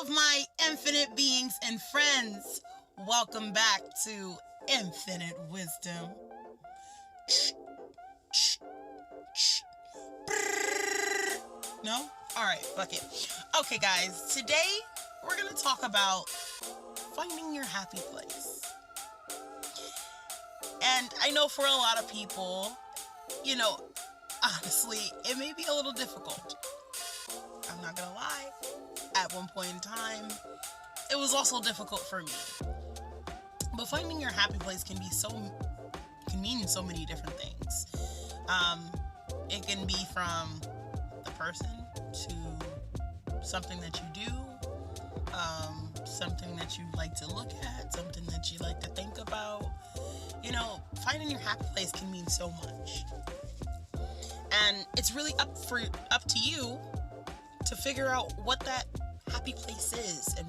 of my infinite beings and friends, welcome back to Infinite Wisdom. No? Alright, fuck it. Okay guys, today we're going to talk about finding your happy place. And I know for a lot of people, honestly, it may be a little difficult. I'm not gonna lie. At one point in time, it was also difficult for me. But finding your happy place can mean so many different things. It can be from the person to something that you do, something that you like to look at, something that you like to think about. Finding your happy place can mean so much. And it's really up to you to figure out what that happy place is and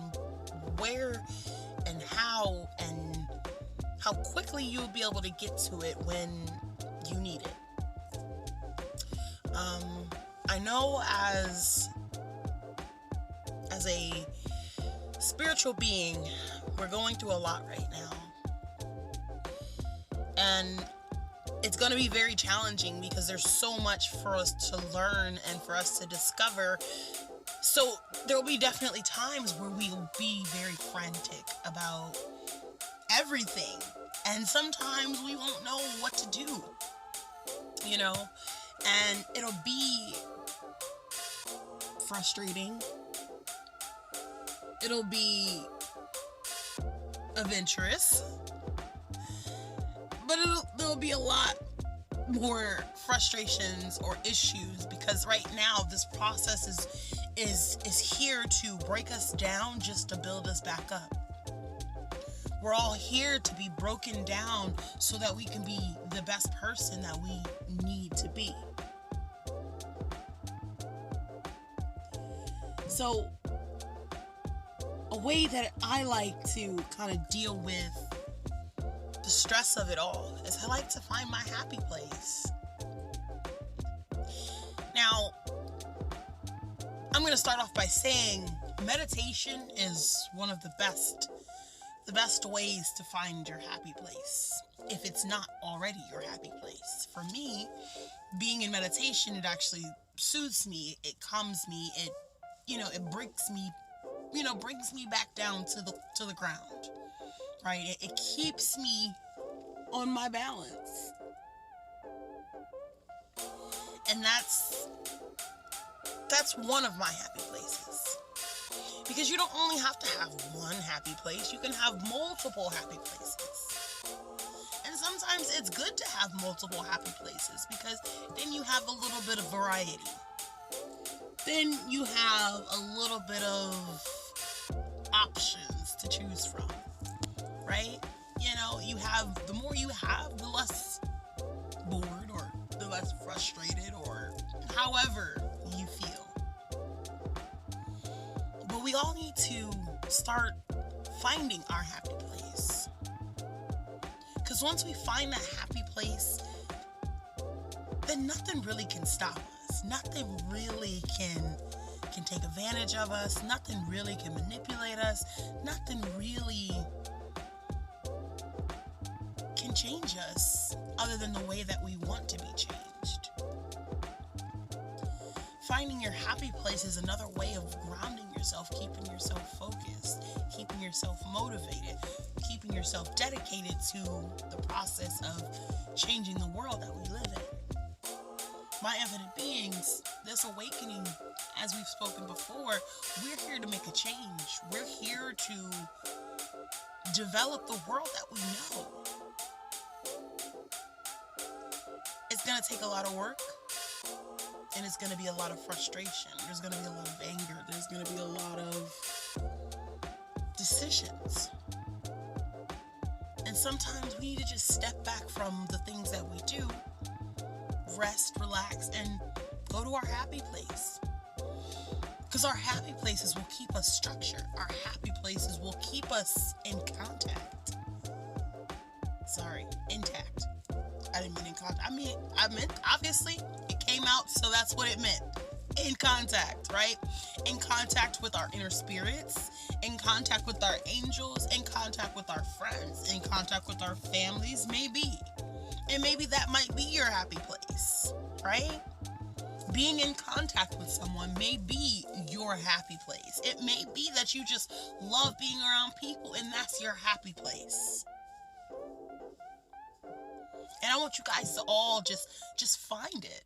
where and how quickly you'll be able to get to it when you need it. I know as a spiritual being, we're going through a lot right now. And it's going to be very challenging because there's so much for us to learn and for us to discover. So there will be definitely times where we'll be very frantic about everything. And sometimes we won't know what to do, and it'll be frustrating. It'll be adventurous. But there'll be a lot more frustrations or issues because right now this process is here to break us down just to build us back up. We're all here to be broken down so that we can be the best person that we need to be. So, a way that I like to kind of deal with the stress of it all is I like to find my happy place. Now, I'm going to start off by saying meditation is one of the best ways to find your happy place, if it's not already your happy place. For me, being in meditation, it actually soothes me, it calms me, it brings me back down to the ground. Right? It keeps me on my balance. And that's one of my happy places. Because you don't only have to have one happy place, you can have multiple happy places. And sometimes it's good to have multiple happy places because then you have a little bit of variety. Then you have a little bit of options to choose from. Right? The more you have, the less bored or the less frustrated or however you feel. But we all need to start finding our happy place. Because once we find that happy place, then nothing really can stop us. Nothing really can take advantage of us. Nothing really can manipulate us. Nothing really can change us other than the way that we want to be changed. Finding your happy place is another way of grounding yourself, keeping yourself focused, keeping yourself motivated, keeping yourself dedicated to the process of changing the world that we live in. My infinite beings, this awakening, as we've spoken before, we're here to make a change. We're here to develop the world that we know. It's going to take a lot of work, and it's going to be a lot of frustration. There's going to be a lot of anger. There's going to be a lot of decisions. And sometimes we need to just step back from the things that we do, rest, relax, and go to our happy place. Because our happy places will keep us structured. Our happy places will keep us in contact. Intact. I didn't mean in contact. I meant, obviously, it came out, so that's what it meant. in contact, right? In contact with our inner spirits, in contact with our angels, in contact with our friends, in contact with our families, maybe. And maybe that might be your happy place, right? Being in contact with someone may be your happy place. It may be that you just love being around people and that's your happy place. And I want you guys to all just find it.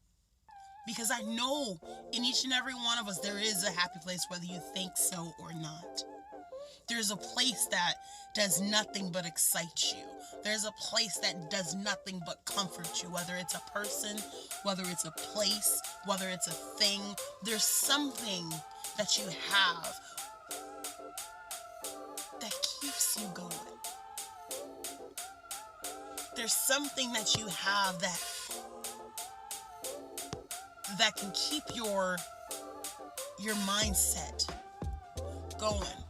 Because I know in each and every one of us there is a happy place, whether you think so or not. There's a place that does nothing but excite you. There's a place that does nothing but comfort you, whether it's a person, whether it's a place, whether it's a thing. There's something that you have that keeps you going. There's something that you have that can keep your mindset going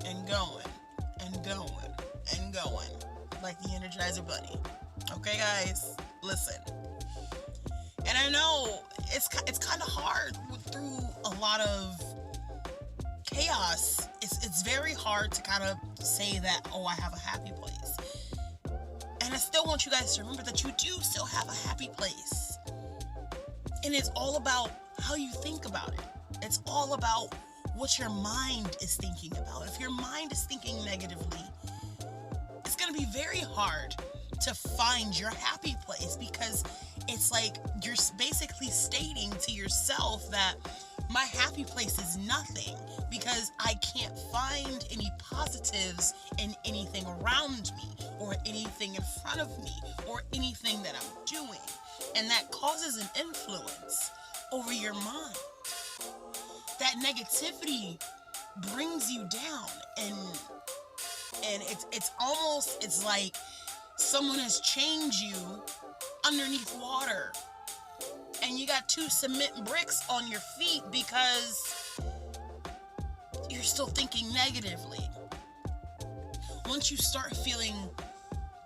and going and going and going, like the Energizer Bunny. Okay, guys, listen. And I know it's kind of hard through a lot of chaos. It's very hard to kind of say that, oh, I have a happy place. And I still want you guys to remember that you do still have a happy place. And it's all about how you think about it. It's all about what your mind is thinking about. If your mind is thinking negatively, it's going to be very hard to find your happy place, because it's like you're basically stating to yourself that my happy place is nothing because I can't find any positives in anything around me or anything in front of me or anything that I'm doing. And that causes an influence over your mind. That negativity brings you down, and it's like someone has chained you underneath water and you got 2 cement bricks on your feet because you're still thinking negatively. Once you start feeling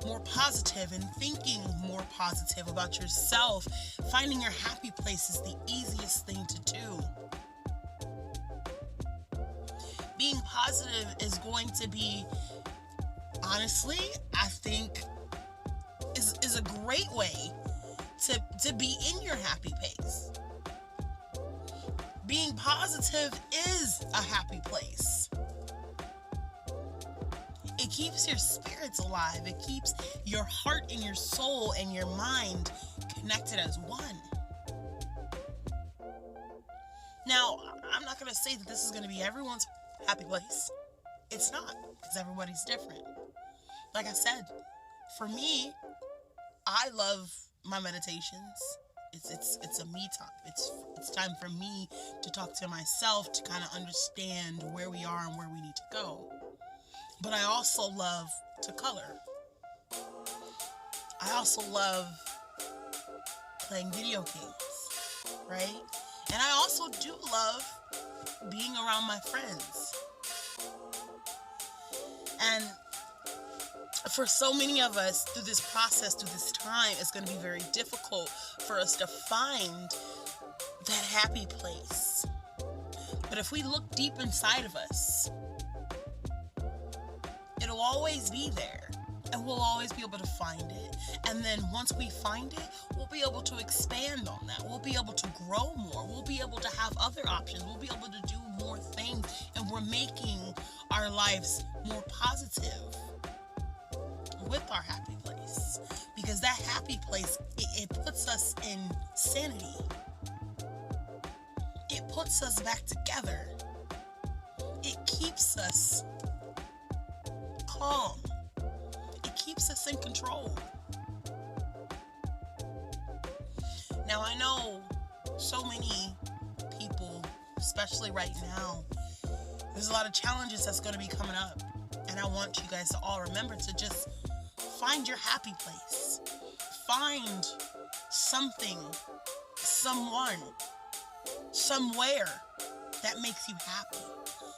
more positive and thinking more positive about yourself, finding your happy place is the easiest thing to do. Being positive is going to be, honestly, I think is a great way to be in your happy place. Being positive is a happy place. It keeps your spirits alive. It keeps your heart and your soul and your mind connected as one. Now, I'm not going to say that this is going to be everyone's happy place. It's not, because everybody's different. Like I said, for me, I love my meditations. It's a me time. It's time for me to talk to myself, to kind of understand where we are and where we need to go. But I also love to color. I also love playing video games, right? And I also do love being around my friends. And for so many of us, through this process, through this time, it's going to be very difficult for us to find that happy place. But if we look deep inside of us, it'll always be there, and we'll always be able to find it. And then once we find it, we'll be able to expand on that. We'll be able to grow more. We'll be able to have other options. We'll be able to do more things, and we're making our lives more positive with our happy place. Because that happy place, it puts us in sanity. It puts us back together. It keeps us calm. It keeps us in control. Now, I know so many people, especially right now, there's a lot of challenges that's going to be coming up. And I want you guys to all remember to just find your happy place. Find something, someone, somewhere that makes you happy.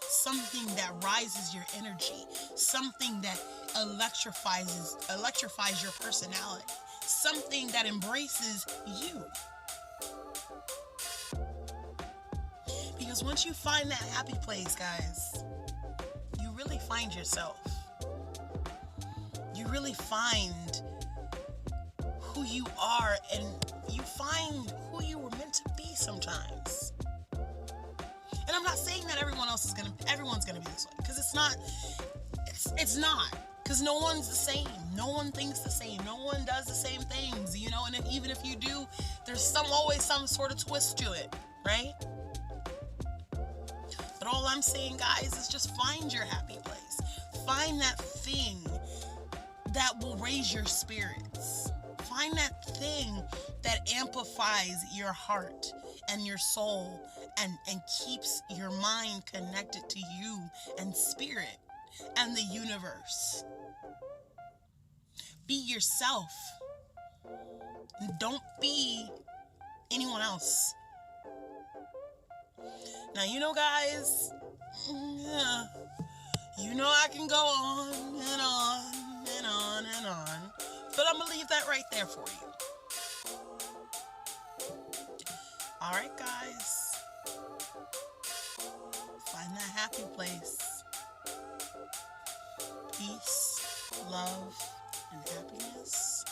Something that rises your energy. Something that electrifies your personality. Something that embraces you. Because once you find that happy place, guys, you really find yourself. You really find who you are, and you find who you were meant to be sometimes. And I'm not saying that everyone's gonna be this way, because it's not. Because no one's the same. No one thinks the same. No one does the same things, you know. And even if you do, there's always some sort of twist to it, right? But all I'm saying, guys, is just find your happy place. Find that thing that will raise your spirits. Find that thing that amplifies your heart and your soul and keeps your mind connected to you and spirit and the universe. Be yourself. Don't be anyone else. Now, you know, guys, you know I can go on and on and on and on, but I'm going to leave that right there for you. All right, guys. Find that happy place. Peace, love, and happiness.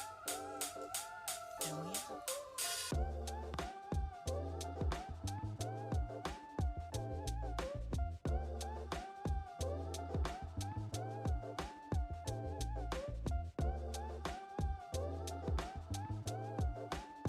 And we out.